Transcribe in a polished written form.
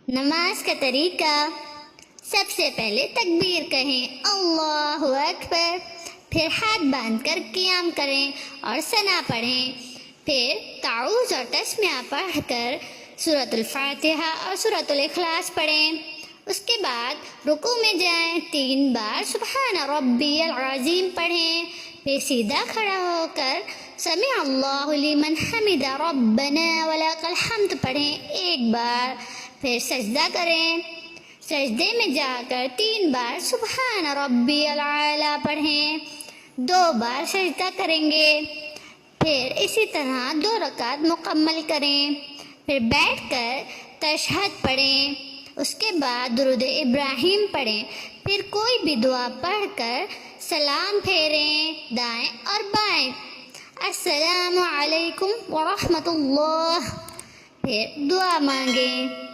نماز کا طریقہ: سب سے پہلے تکبیر کہیں، اللہ اکبر، پھر ہاتھ باندھ کر قیام کریں اور ثنا پڑھیں، پھر تعوذ اور تسمیہ پڑھ کر سورۃ الفاتحہ اور سورۃ الاخلاص پڑھیں۔ اس کے بعد رکوع میں جائیں، 3 بار سبحان ربی العظیم پڑھیں، پھر سیدھا کھڑا ہو کر سمع اللہ لمن حمدہ ربنا ولک الحمد پڑھیں 1 بار، پھر سجدہ کریں۔ سجدے میں جا کر 3 بار سبحان ربی العالی پڑھیں، 2 بار سجدہ کریں گے، پھر اسی طرح 2 رکعت مکمل کریں، پھر بیٹھ کر تشہد پڑھیں، اس کے بعد درود ابراہیم پڑھیں، پھر کوئی بھی دعا پڑھ کر سلام پھیریں دائیں اور بائیں، السلام علیکم ورحمۃ اللہ، پھر دعا مانگیں۔